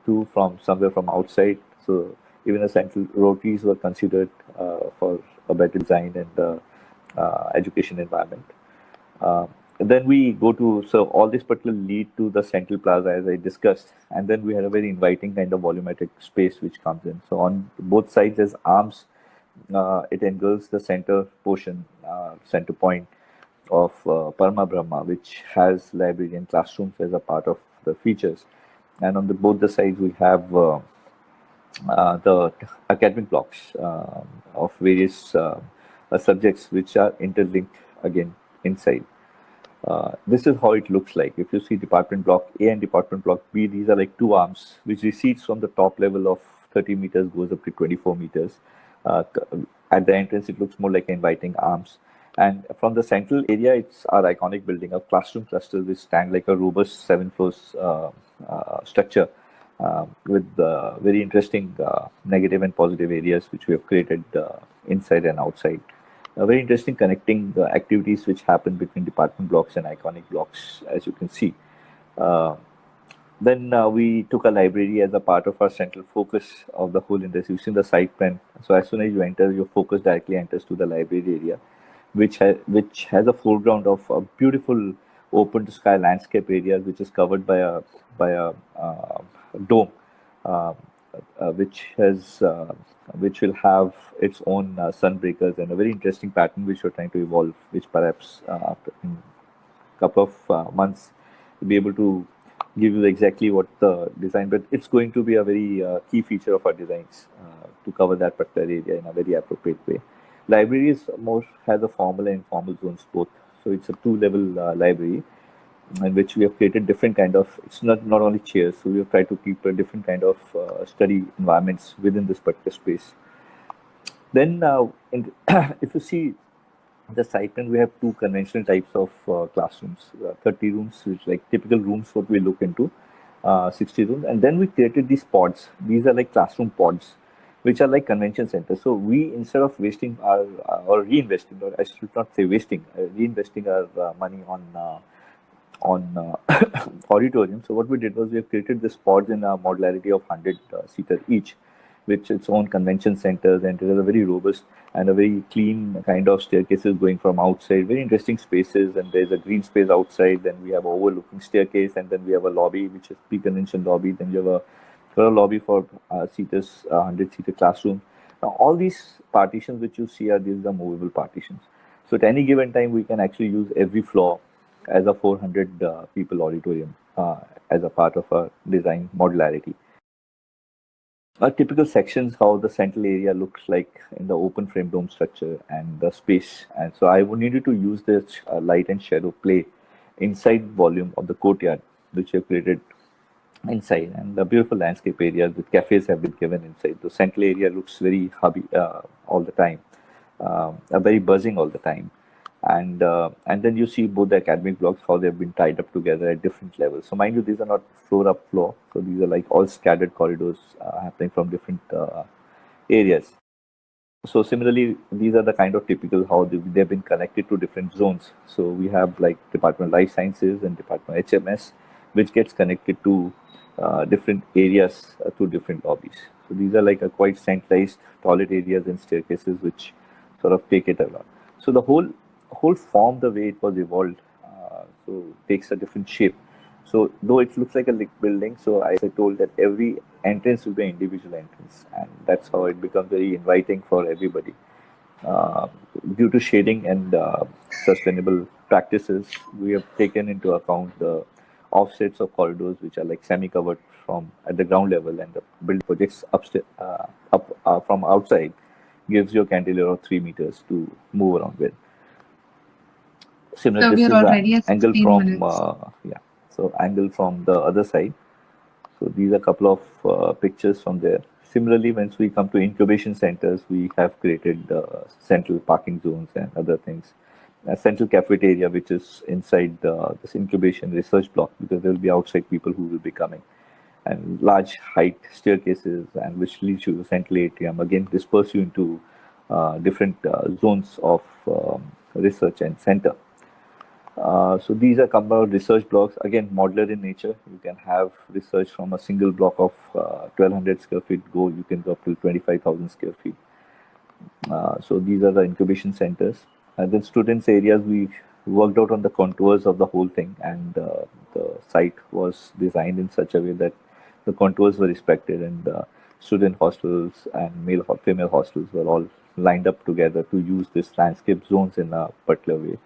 2 from somewhere from outside. So even the central rotaries were considered for a better design and education environment. Then we go to, so all this particular lead to the Central Plaza, as I discussed, and then we had a very inviting kind of volumetric space which comes in. So on both sides as arms, it engulfs the center portion, center point of Parama Brahma, which has library and classrooms as a part of the features. And on both the sides, we have the academic blocks of various subjects which are interlinked again inside. This is how it looks like. If you see department block A and department block B, these are like two arms which recedes from the top level of 30 meters, goes up to 24 meters. At the entrance, it looks more like inviting arms. And from the central area, it's our iconic building of classroom clusters, which stand like a robust 7 floors structure with very interesting negative and positive areas which we have created inside and outside. Very interesting connecting activities which happen between department blocks and iconic blocks, as you can see. Then we took a library as a part of our central focus of the whole industry. You've seen the site plan. So as soon as you enter, your focus directly enters to the library area, which has a foreground of a beautiful open to sky landscape area, which is covered by a dome, which will have its own sunbreakers and a very interesting pattern which we're trying to evolve, which perhaps after in a couple of months we'll be able to give you exactly what the design, but it's going to be a very key feature of our designs to cover that particular area in a very appropriate way. Libraries has a formal and informal zones both, so it's a 2-level library in which we have created different kind of, it's not only chairs, so we have tried to keep a different kind of study environments within this particular space. Then if you see the site plan, we have 2 conventional types of classrooms, 30 rooms, which like typical rooms what we look into, 60 rooms, and then we created these pods. These are like classroom pods which are like convention centers. So we, instead of wasting our or reinvesting, or I should not say wasting, reinvesting our money on auditorium. So what we did was we have created this pods in a modularity of 100 seater each, with its own convention centers, and it is a very robust and a very clean kind of staircases going from outside. Very interesting spaces, and there's a green space outside. Then we have overlooking staircase, and then we have a lobby which is pre-convention lobby. Then you have a lobby for seaters, 100-seater classroom. Now all these partitions which you see are these are movable partitions. So at any given time, we can actually use every floor as a 400 people auditorium as a part of our design modularity. A typical sections how the central area looks like in the open frame dome structure and the space. And so I would needed to use this light and shadow play inside volume of the courtyard, which we have created inside, and the beautiful landscape areas with cafes have been given inside. The central area looks very hubby all the time, very buzzing all the time. And then you see both the academic blocks, how they've been tied up together at different levels. So mind you, these are not floor up floor. So these are like all scattered corridors happening from different areas. So similarly, these are the kind of typical how they've been connected to different zones. So we have like Department of Life Sciences and Department of HMS, which gets connected to different areas through different lobbies. So these are like a quite centralized toilet areas and staircases, which sort of take it along. So the whole form, the way it was evolved, so takes a different shape. So though it looks like a building, so I told that every entrance will be an individual entrance, and that's how it becomes very inviting for everybody. Due to shading and sustainable practices, we have taken into account the offsets of corridors, which are like semi-covered from at the ground level, and the build projects upstairs up from outside gives you a cantilever of 3 meters to move around with. Similar, So this we is are already the at angle 16 from minutes. so angle from the other side. So these are a couple of pictures from there. Similarly, once we come to incubation centers, we have created central parking zones and other things. A central cafeteria, which is inside this incubation research block, because there will be outside people who will be coming, and large height staircases, and which leads you to central atrium. Again, disperse you into different zones of research and center. So these are compound research blocks, again modular in nature. You can have research from a single block of 1200 square feet go, you can go up to 25,000 square feet. So these are the incubation centers. And then students areas, we worked out on the contours of the whole thing, and the site was designed in such a way that the contours were respected, and student hostels and female hostels were all lined up together to use this landscape zones in a particular way.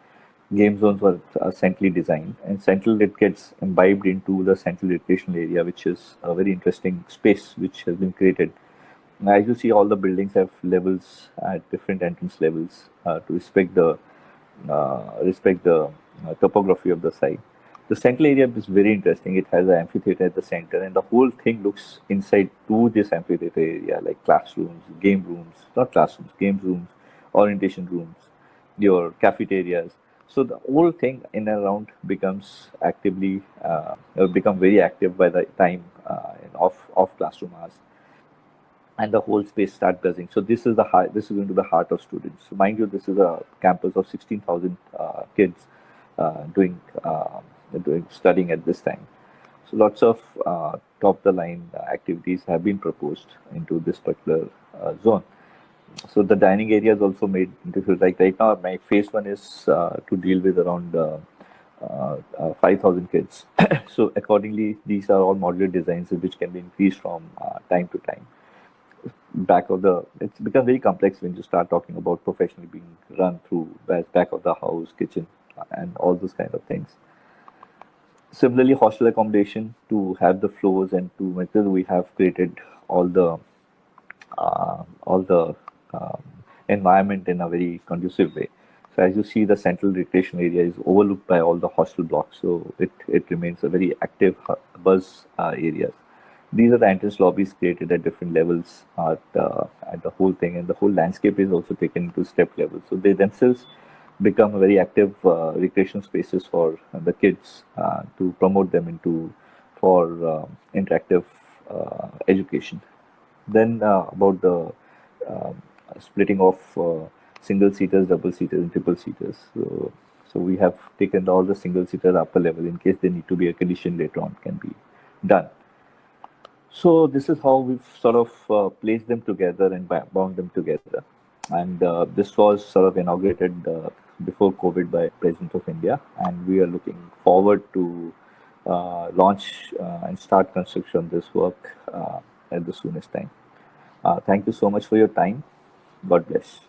Game zones were centrally designed, and central it gets imbibed into the central recreational area, which is a very interesting space which has been created. As you see, all the buildings have levels at different entrance levels to respect the topography of the site. The central area is very interesting. It has an amphitheater at the center, and the whole thing looks inside to this amphitheater area, like classrooms, game rooms, not classrooms, game rooms, orientation rooms, your cafeterias. So the whole thing in and around becomes become very active by the time off classroom hours, and the whole space start buzzing. So this is this is into the heart of students. So mind you, this is a campus of 16,000 kids doing studying at this time. So lots of top the line activities have been proposed into this particular zone. So the dining area is also made into, like right now my phase one is to deal with around 5,000 kids. So accordingly, these are all modular designs which can be increased from time to time. It's become very complex when you start talking about professionally being run through back of the house, kitchen, and all those kind of things. Similarly, hostel accommodation, to have the floors and to make sure we have created all the environment in a very conducive way. So as you see, the central recreation area is overlooked by all the hostel blocks, so it remains a very active buzz areas. These are the entrance lobbies created at different levels at the whole thing, and the whole landscape is also taken into step level. So they themselves become a very active recreation spaces for the kids to promote them into for interactive education. Then about the splitting of single seaters, double seaters, and triple seaters. So we have taken all the single seater upper level in case they need to be air conditioned later on can be done. So this is how we've sort of placed them together and bound them together. And this was sort of inaugurated before COVID by President of India, and we are looking forward to launch and start construction of this work at the soonest time. Thank you so much for your time. God bless.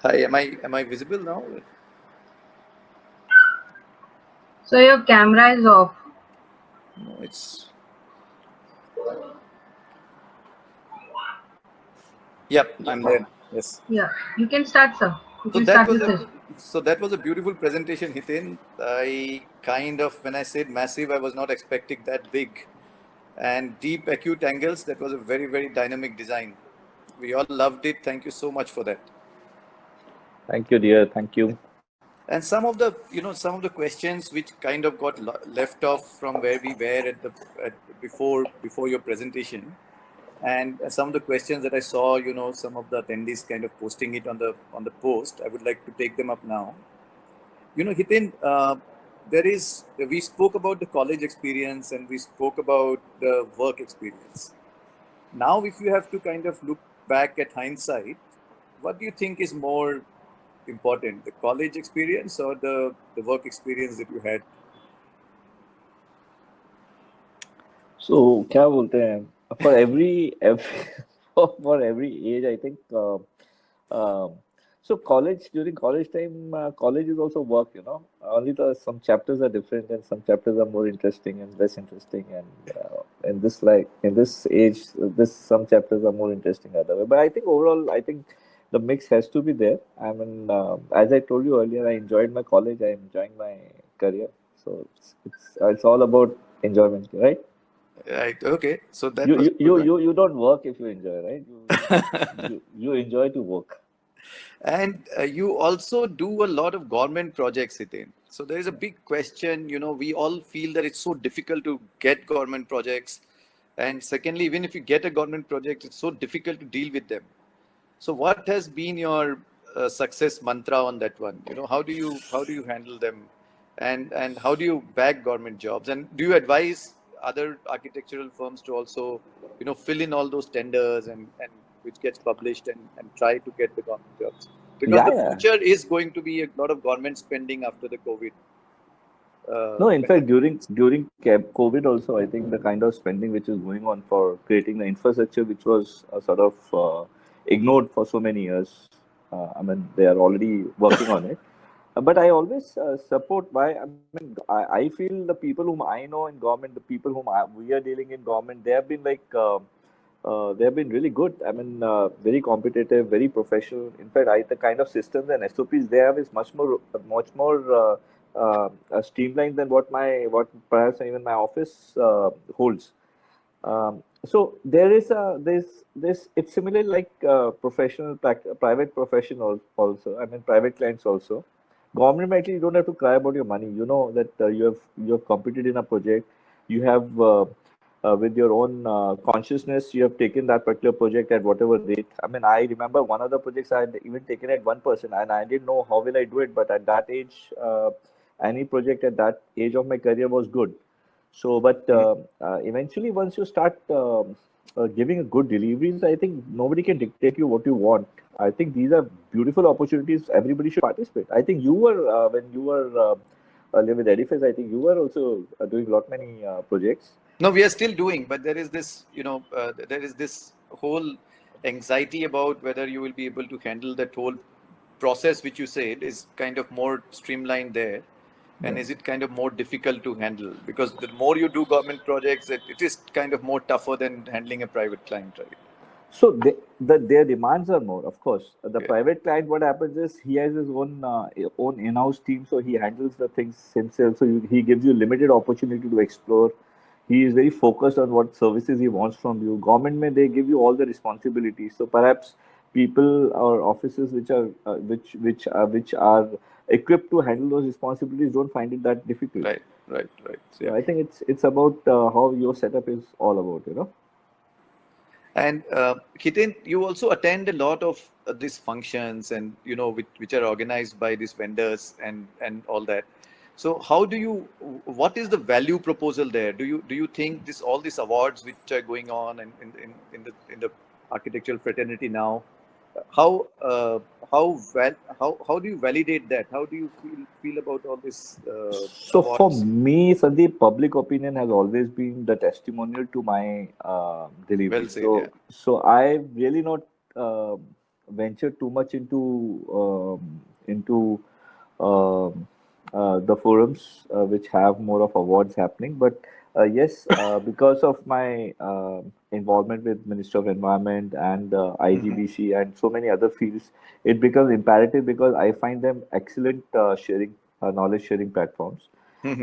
Hi, am I visible now? So your camera is off. No, it's. Yep, I'm there. Yes. Yeah, you can start, sir. You So can that start was the a session. so that was a beautiful presentation, Hitin. I kind of, when I said massive, I was not expecting that big and deep acute angles. That was a very, very dynamic design. We all loved it. Thank you so much for that. Thank you, dear. Thank you. And some of the, some of the questions which kind of got left off from where we were before your presentation, and some of the questions that I saw, some of the attendees kind of posting it on the post. I would like to take them up now. Hitin, we spoke about the college experience and we spoke about the work experience. Now, if you have to kind of look back at hindsight, what do you think is more important, the college experience or the work experience that you had? So क्या बोलते हैं for every for every age I think so during college time college is also work, only some chapters are different and some chapters are more interesting and less interesting, and in this age, this some chapters are more interesting other way. But I think overall, I think the mix has to be there. I mean, as I told you earlier, I enjoyed my college. I am enjoying my career. So it's all about enjoyment, right? Right. Okay. So that You was you a good you one. you, you don't work if you enjoy, right? You enjoy to work. And you also do a lot of government projects, Hiten. So there is a big question, we all feel that it's so difficult to get government projects. And secondly, even if you get a government project, it's so difficult to deal with them. So what has been your success mantra on that one? How do you handle them, and how do you bag government jobs? And do you advise other architectural firms to also fill in all those tenders and which gets published and try to get the government jobs? Because Yeah, the yeah. future is going to be a lot of government spending after the COVID No, in fact, pandemic. during COVID also, I think the kind of spending which is going on for creating the infrastructure, which was sort of ignored for so many years. I mean, they are already working on it. But I always support why. I mean, I feel the people whom I know in government, the people we are dealing in government, they have been they have been really good. I mean, very competitive, very professional. In fact, the kind of systems and SOPs they have is much more streamlined than what perhaps even my office holds. So there is a this it's similar like private professional also. I mean, private clients also. Government actually you don't have to cry about your money. You know that you have competed in a project. You have with your own consciousness, you have taken that particular project at whatever rate. I mean, I remember one of the projects I had even taken at 1%, and I didn't know how will I do it. But at that age, any project at that age of my career was good. So, but eventually, once you start giving a good deliveries, I think nobody can dictate you what you want. I think these are beautiful opportunities. Everybody should participate. I think you were when you were earlier with Edifice. I think you were also doing lot many projects. No, we are still doing, but there is this, there is this whole anxiety about whether you will be able to handle that whole process, which you said is kind of more streamlined there. And Yeah. is it kind of more difficult to handle? Because the more you do government projects, it is kind of more tougher than handling a private client, right? So their demands are more, of course. The Yeah. private client, what happens is he has his own in-house team, so he handles the things himself. So he gives you limited opportunity to explore. He is very focused on what services he wants from you. Government may they give you all the responsibilities. So perhaps people or offices which are equipped to handle those responsibilities don't find it that difficult. Right, right, right. So Yeah. I think it's about how your setup is all about. And Hiten, you also attend a lot of these functions, and which are organized by these vendors and all that. So how do you? What is the value proposal there? Do you think all these awards which are going on and in the architectural fraternity now? How uh, how do you validate that? How do you feel about all these So for awards? me, Sandeep, public opinion has always been the testimonial to my delivery. Well said. Yeah. So I really not ventured too much into the forums which have more of awards happening. But yes, because of my involvement with Minister of Environment and Hmm. IGBC and so many other fields, it becomes imperative because I find them excellent knowledge sharing platforms. Hmm.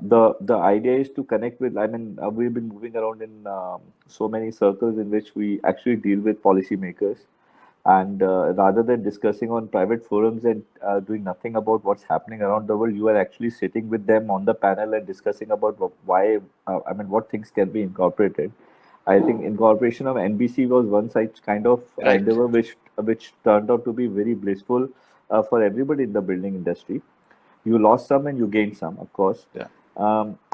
The idea is to connect with. I mean, we've been moving around in so many circles in which we actually deal with policymakers, and rather than discussing on private forums and doing nothing about what's happening around the world, you are actually sitting with them on the panel and discussing about why. I mean, what things can be incorporated. I think incorporation of NBC was one such kind of Right. endeavor which turned out to be very blissful for everybody in the building industry. You lost some and you gained some, of course. Yeah.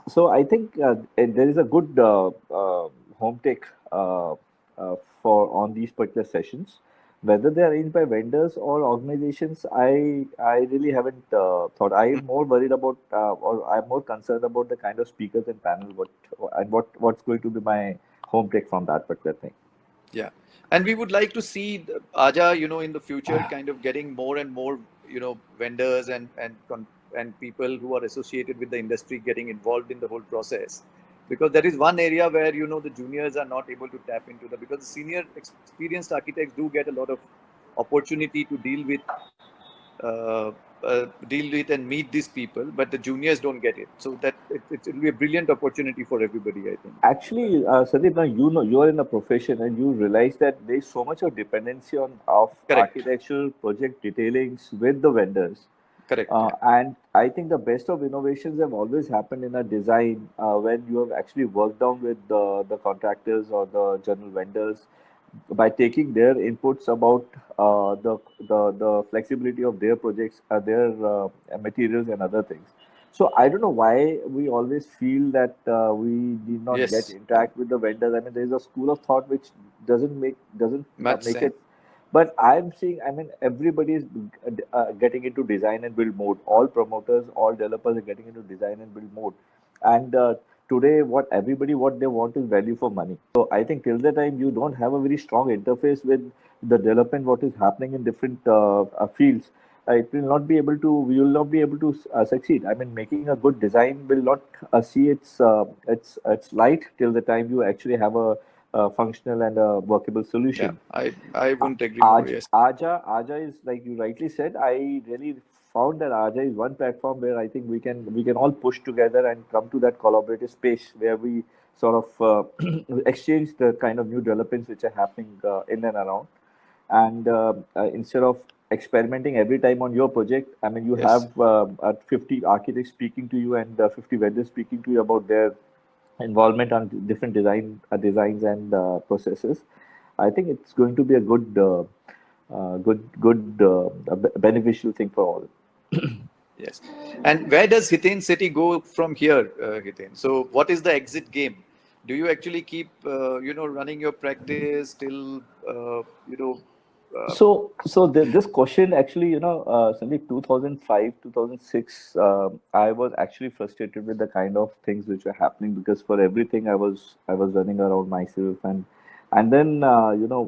So I think there is a good home take for on these particular sessions. Whether they are arranged by vendors or organizations, I really haven't thought. I'm more worried about or I'm more concerned about the kind of speakers and panel what's going to be my home take from that particular thing. Yeah, and we would like to see Aja, in the future, kind of getting more and more, vendors and people who are associated with the industry getting involved in the whole process. because there is one area where the juniors are not able to tap into that, because the senior experienced architects do get a lot of opportunity to deal with and meet these people, but the juniors don't get it. So that it will be a brilliant opportunity for everybody, I think. Actually, Sandeep, now you are in a profession and you realize that there's so much of dependency of Correct. architectural project detailings with the vendors. Correct. And I think the best of innovations have always happened in a design when you have actually worked down with the contractors or the general vendors by taking their inputs about the flexibility of their projects, their materials and other things. So I don't know why we always feel that we need not Yes. interact with the vendors. I mean, there is a school of thought which doesn't make Much make sense. it. But I'm seeing, I mean, everybody is getting into design and build mode. All promoters, all developers are getting into design and build mode. And today, what they want is value for money. So I think till the time you don't have a very strong interface with the development, what is happening in different fields, it will not be able to. We will not be able to succeed. I mean, making a good design will not see its light till the time you actually have a functional and a workable solution. Yeah, I wouldn't agree more. Yes. Aja is, like you rightly said. I really found that Aja is one platform where I think we can all push together and come to that collaborative space where we sort of exchange the kind of new developments which are happening in and around. And instead of experimenting every time on your project, I mean, you Yes. have 50 architects speaking to you and 50 vendors speaking to you about their involvement on different designs and processes. I think it's going to be a good beneficial thing for all. Yes. And where does Hiten City go from here, Hiten? So what is the exit game? Do you actually keep, running your practice till, So this question actually, Sandeep, 2005, 2006, I was actually frustrated with the kind of things which were happening because for everything I was running around myself and then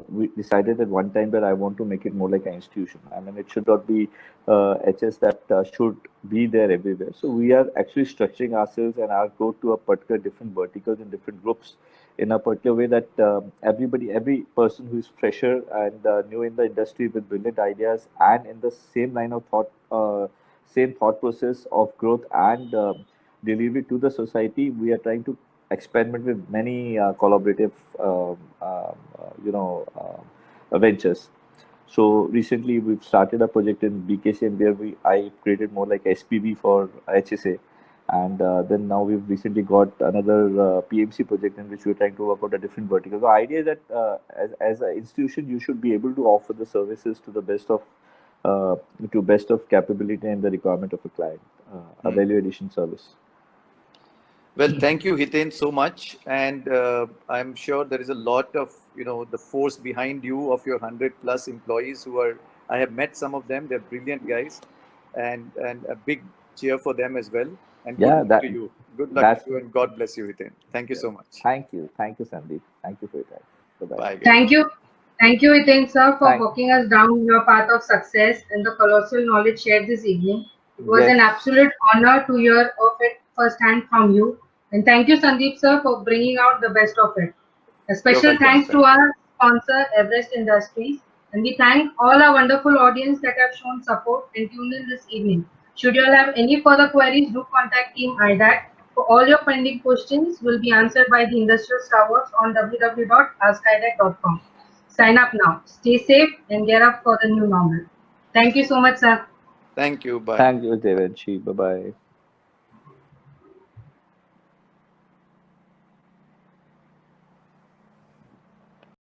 we decided at one time that I want to make it more like an institution. I mean, it should not be HS that should be there everywhere. So we are actually structuring ourselves and our growth to a particular different verticals and different groups in a particular way that every person who is fresher and new in the industry with brilliant ideas and in the same line of thought, same thought process of growth and delivery to the society, we are trying to experiment with many collaborative, ventures. So recently we've started a project in BKCM where I created more like SPV for HSA. And then now we've recently got another PMC project in which we're trying to work out a different vertical. The idea is that as an institution, you should be able to offer the services to the best of capability and the requirement of a client, a value addition service. Well, thank you, Hiten, so much. And I'm sure there is a lot of, the force behind you of your 100+ employees I have met some of them. They're brilliant guys, and a big cheer for them as well. And good luck to you. Good luck to you, and God bless you, Hiten. Thank you so much. Thank you, Sandeep. Thank you for your time. Bye-bye. Bye, guys. Thank you, Hiten sir, for walking us down your path of success and the colossal knowledge shared this evening. It was an absolute honor to hear of it firsthand from you. And thank you, Sandeep sir, for bringing out the best of it. A special thanks to our sponsor, Everest Industries. And we thank all our wonderful audience that have shown support and tuned in this evening. Should you all have any further queries, do contact Team IDAC. For all your pending questions will be answered by the Industrial Star Works on www.askidac.com. Sign up now. Stay safe and gear up for the new normal. Thank you so much, sir. Thank you. Bye. Thank you, Devanshi. Bye-bye.